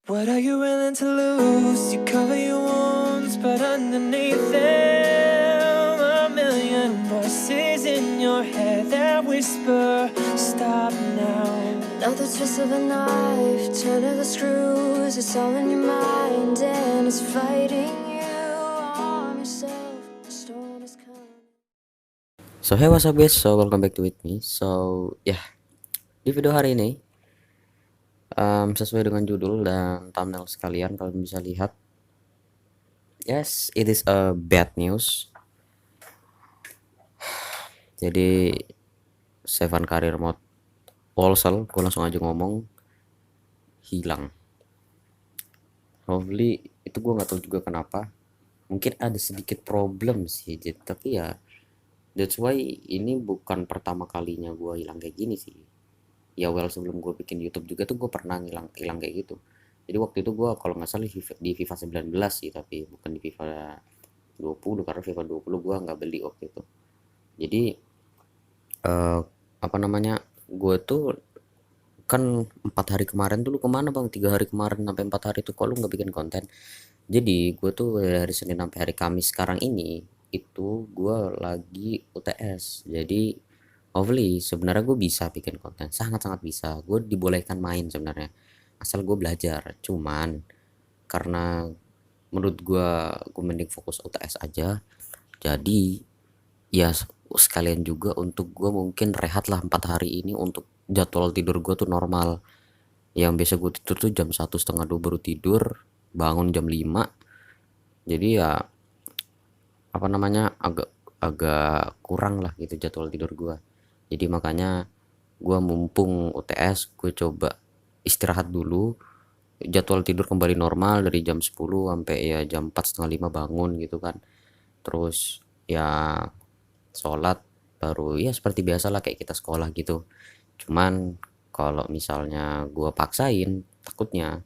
What are you willing to lose? You cover your wounds, but underneath them, a million voices in your head that whisper, stop now. Another twist of a knife, turn of the screws. It's all in your mind and it's fighting you. Arm yourself, the storm is coming. So hey, what's up guys, so welcome back to with me. Di video hari ini sesuai dengan judul dan thumbnail sekalian, kalian bisa lihat, yes, it is a bad news. Jadi Seven Career Mode Wolsel, gue langsung aja ngomong, hilang. Probably itu gue nggak tahu juga kenapa, mungkin ada sedikit problem sih, tapi ya that's why ini bukan pertama kalinya gue hilang kayak gini sih. Ya sebelum gue bikin YouTube juga tuh gue pernah hilang kayak gitu. Jadi waktu itu gue kalau nggak salah di FIFA 19 sih, tapi bukan di FIFA 20, karena FIFA 20 gue nggak beli waktu itu. Jadi gue tuh kan 4 hari kemarin tuh, lu kemana bang? 3 hari kemarin sampai 4 hari tuh kok lu nggak bikin konten? Jadi gue tuh dari Senin sampai hari Kamis sekarang ini itu gue lagi UTS. Jadi hopefully sebenarnya gue bisa bikin konten, sangat-sangat bisa. Gue dibolehkan main sebenarnya, asal gue belajar. Cuman karena menurut gue mending fokus UTS aja. Jadi ya sekalian juga untuk gue mungkin rehat lah 4 hari ini, untuk jadwal tidur gue tuh normal. Yang biasa gue tidur tuh jam 1 setengah 2 baru tidur, bangun jam 5. Jadi ya agak agak kurang lah gitu jadwal tidur gue. Jadi makanya gue mumpung UTS, gue coba istirahat dulu, jadwal tidur kembali normal dari jam 10 sampai ya jam 4 setengah 5 bangun gitu kan. Terus ya sholat, baru ya seperti biasa lah kayak kita sekolah gitu. Cuman kalau misalnya gue paksain, takutnya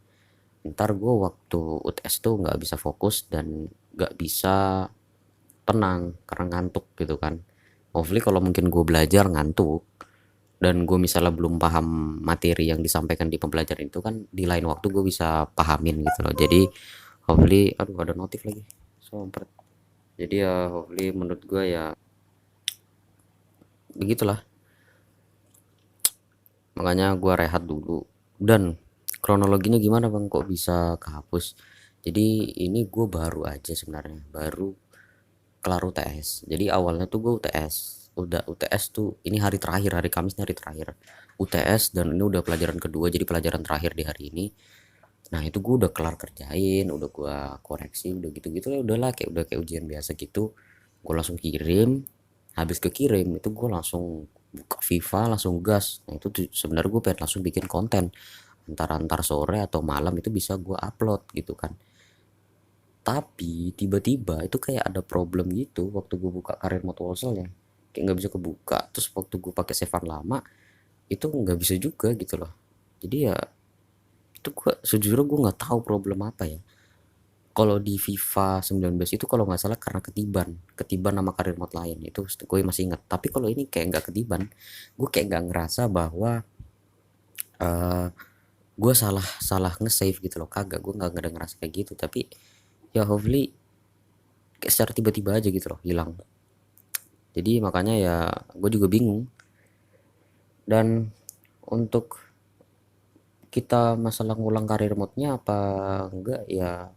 ntar gue waktu UTS tuh nggak bisa fokus dan nggak bisa tenang karena ngantuk gitu kan. Hopefully kalau mungkin gue belajar ngantuk dan gue misalnya belum paham materi yang disampaikan di pembelajaran itu kan, di lain waktu gue bisa pahamin gitu loh. Jadi hopefully, aduh ada notif lagi, sompret. Jadi ya hopefully menurut gue ya begitulah, makanya gue rehat dulu. Dan kronologinya gimana bang, kok bisa kehapus? Jadi ini gue baru aja sebenarnya, baru kelar UTS. Jadi awalnya tuh gue udah UTS tuh, ini hari terakhir, hari Kamis hari terakhir UTS, dan ini udah pelajaran kedua, jadi pelajaran terakhir di hari ini. Nah itu gue udah kelar kerjain, udah gue koreksi, udah gitu-gitu ya, udahlah udah kayak ujian biasa gitu. Gue langsung kirim, habis kekirim itu gue langsung buka FIFA, langsung gas. Nah itu sebenarnya gue pengen langsung bikin konten, antar sore atau malam itu bisa gue upload gitu kan. Tapi tiba-tiba itu kayak ada problem gitu waktu gue buka karir mode Wolsel ya, kayak nggak bisa kebuka. Terus waktu gue pakai save lama itu nggak bisa juga gitu loh. Jadi ya itu gue sejujurnya gue nggak tahu problem apa ya. Kalau di FIFA 19 itu kalau nggak salah karena ketiban nama karir mode lain, itu gue masih ingat. Tapi kalau ini kayak nggak ketiban, gue kayak nggak ngerasa bahwa gue salah nge-save gitu loh. Kagak, gue nggak ada ngerasa kayak gitu. Tapi ya hopefully kayak secara tiba-tiba aja gitu loh hilang. Jadi makanya ya gue juga bingung. Dan untuk kita masalah ngulang karir mode-nya apa enggak ya,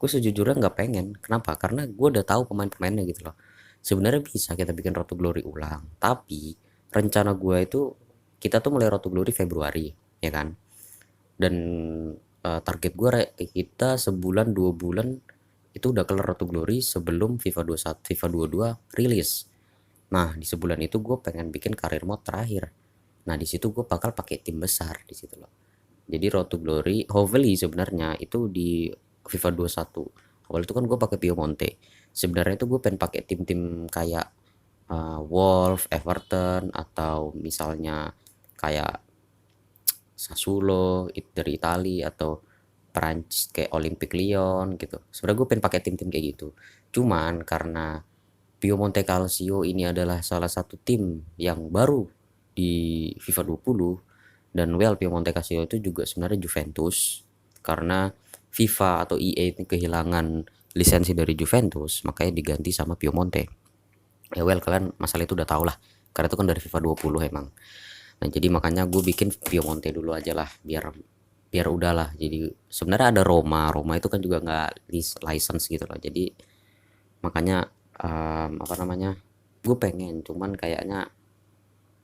gue sejujurnya nggak pengen. Kenapa? Karena gue udah tahu pemain-pemainnya gitu loh. Sebenarnya bisa kita bikin Road to Glory ulang, tapi rencana gue itu kita tuh mulai Road to Glory Februari ya kan. Dan target gue kita sebulan 2 bulan itu udah kelar Road to Glory sebelum FIFA 21 FIFA 22 rilis. Nah di sebulan itu gue pengen bikin karir mode terakhir. Nah di situ gue bakal pakai tim besar di situ loh. Jadi Road to Glory hopefully sebenarnya itu di FIFA 21 awal itu kan gue pakai Piemonte. Sebenarnya itu gue pengen pakai tim-tim kayak Wolf, Everton, atau misalnya kayak Sassuolo dari Italia, atau Prancis kayak Olympique Lyon gitu. Sebenarnya gue pengen pakai tim-tim kayak gitu. Cuman karena Piemonte Calcio ini adalah salah satu tim yang baru di FIFA 20, Dan Piemonte Calcio itu juga sebenarnya Juventus, karena FIFA atau EA ini kehilangan lisensi dari Juventus, makanya diganti sama Piemonte. Ya kalian masalah itu udah tau lah, karena itu kan dari FIFA 20 emang. Nah jadi makanya gue bikin Piemonte dulu aja lah, biar udahlah. Jadi sebenarnya ada Roma itu kan juga nggak license gitu loh. Jadi makanya apa namanya, gue pengen, cuman kayaknya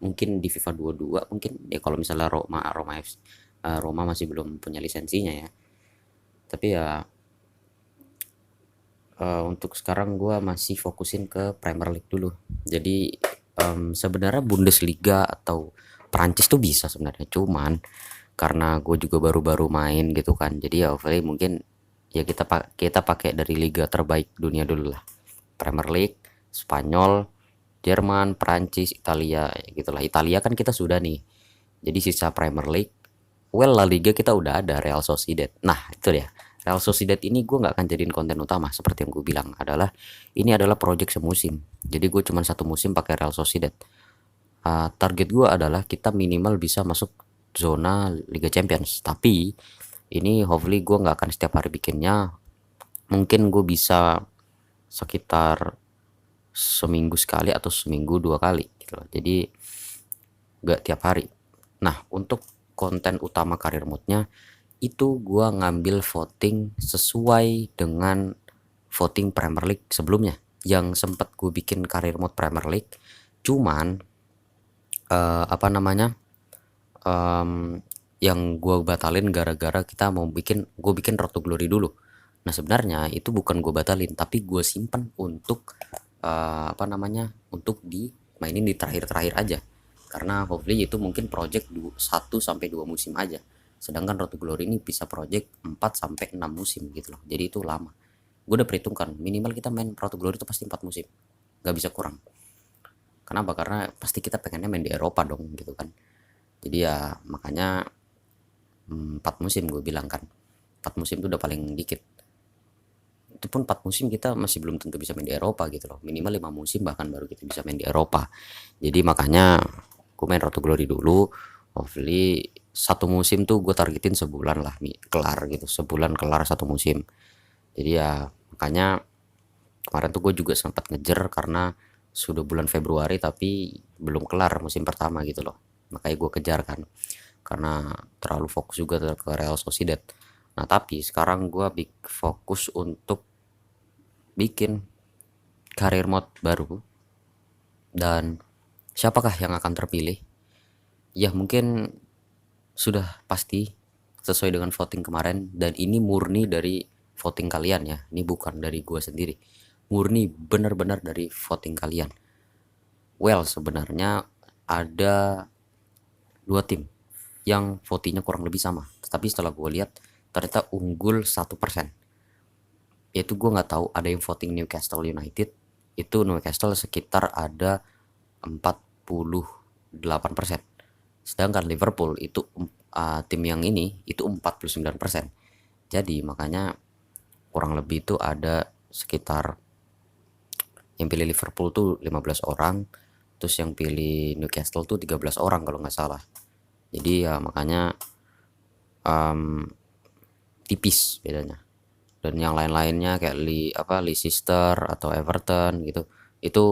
mungkin di FIFA 22 mungkin ya, kalau misalnya Roma masih belum punya lisensinya ya. Tapi ya untuk sekarang gue masih fokusin ke Premier League dulu. Jadi sebenarnya Bundesliga atau Prancis tuh bisa sebenarnya, cuman karena gue juga baru-baru main gitu kan, jadi ya hopefully mungkin ya kita pakai dari liga terbaik dunia dulu lah. Premier League, Spanyol, Jerman, Prancis, Italia gitulah. Italia kan kita sudah nih, jadi sisa Premier League. La Liga kita udah ada, Real Sociedad. Nah itu dia, Real Sociedad ini gue nggak akan jadiin konten utama, seperti yang gue bilang, ini adalah project semusim. Jadi gue cuma satu musim pakai Real Sociedad. Target gue adalah kita minimal bisa masuk zona Liga Champions. Tapi ini hopefully gue nggak akan setiap hari bikinnya, mungkin gue bisa sekitar seminggu sekali atau seminggu 2 kali gitu loh. Jadi nggak tiap hari. Nah untuk konten utama karir mode-nya itu gue ngambil voting sesuai dengan voting Premier League sebelumnya, yang sempat gue bikin karir mode Premier League. Cuman apa namanya, yang gue batalin gara-gara gue bikin Road to Glory dulu. Nah sebenarnya itu bukan gue batalin, tapi gue simpen untuk apa namanya, untuk dimainin di terakhir-terakhir aja, karena hopefully itu mungkin project 1-2 musim aja, sedangkan Road to Glory ini bisa project 4-6 musim gitu loh. Jadi itu lama. Gue udah perhitungkan minimal kita main Road to Glory itu pasti 4 musim, gak bisa kurang. Kenapa? Karena pasti kita pengennya main di Eropa dong gitu kan. Jadi ya makanya 4 musim gue bilang kan. 4 musim itu udah paling dikit. Itu pun 4 musim kita masih belum tentu bisa main di Eropa gitu loh. Minimal 5 musim bahkan baru kita bisa main di Eropa. Jadi makanya gue main Road to Glory dulu. Hopefully 1 musim tuh gue targetin sebulan lah kelar gitu. Sebulan kelar 1 musim. Jadi ya makanya kemarin tuh gue juga sempat ngejar karena sudah bulan Februari tapi belum kelar musim pertama gitu loh. Makanya gue kejar kan, karena terlalu fokus juga ke Real Sociedad. Nah tapi sekarang gue fokus untuk bikin karir mode baru. Dan siapakah yang akan terpilih? Ya mungkin sudah pasti sesuai dengan voting kemarin, dan ini murni dari voting kalian ya. Ini bukan dari gue sendiri, murni benar-benar dari voting kalian. Sebenarnya ada 2 tim yang votingnya kurang lebih sama, tapi setelah gue lihat ternyata unggul 1%. Yaitu gue nggak tahu, ada yang voting Newcastle United, itu Newcastle sekitar ada 48%, sedangkan Liverpool itu tim yang ini itu 49%. Jadi makanya kurang lebih itu ada sekitar yang pilih Liverpool tuh 15 orang, terus yang pilih Newcastle tuh 13 orang kalau nggak salah. Jadi ya makanya tipis bedanya. Dan yang lain-lainnya kayak Leicester atau Everton gitu, itu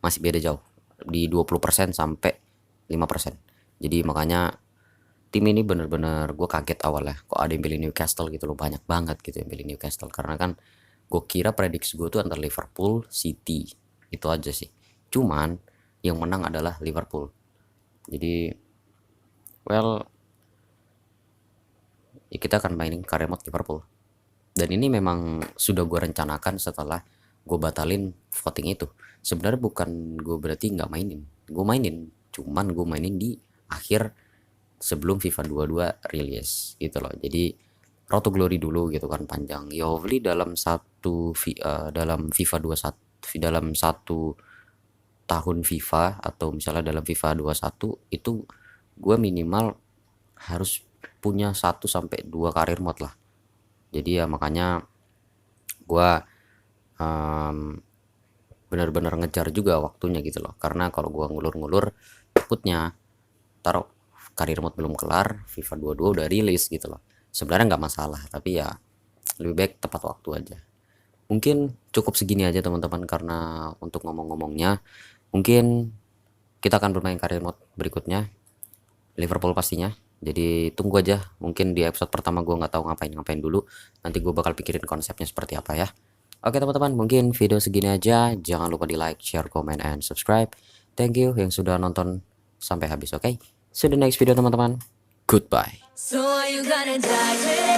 masih beda jauh, di 20% sampai 5%. Jadi makanya tim ini bener-bener gue kaget awalnya, kok ada yang pilih Newcastle gitu loh, banyak banget gitu yang pilih Newcastle. Karena kan gue kira prediksi gue tuh antara Liverpool, City, itu aja sih. Cuman yang menang adalah Liverpool. Jadi ya kita akan mainin career mode Liverpool. Dan ini memang sudah gue rencanakan setelah gue batalin voting itu. Sebenarnya bukan gue berarti nggak mainin, gue mainin, cuman gue mainin di akhir sebelum FIFA 22 rilis gitu loh. Jadi Road to Glory dulu gitu kan, panjang. Ya hopefully dalam FIFA 21, dalam 1 tahun FIFA, atau misalnya dalam FIFA 21 itu gue minimal harus punya 1-2 karir mode lah. Jadi ya makanya gue benar-benar ngejar juga waktunya gitu loh. Karena kalau gue ngulur-ngulur, takutnya taruh career mode belum kelar, FIFA 22 udah rilis gitu loh. Sebenarnya nggak masalah, tapi ya lebih baik tepat waktu aja. Mungkin cukup segini aja teman-teman, karena untuk ngomong-ngomongnya mungkin kita akan bermain career mode berikutnya Liverpool pastinya. Jadi tunggu aja, mungkin di episode pertama gue nggak tahu ngapain dulu, nanti gue bakal pikirin konsepnya seperti apa ya. Oke teman-teman, mungkin video segini aja. Jangan lupa di like, share, comment, and subscribe. Thank you yang sudah nonton sampai habis. Oke, see you the next video teman-teman. Goodbye. So are you gonna die today?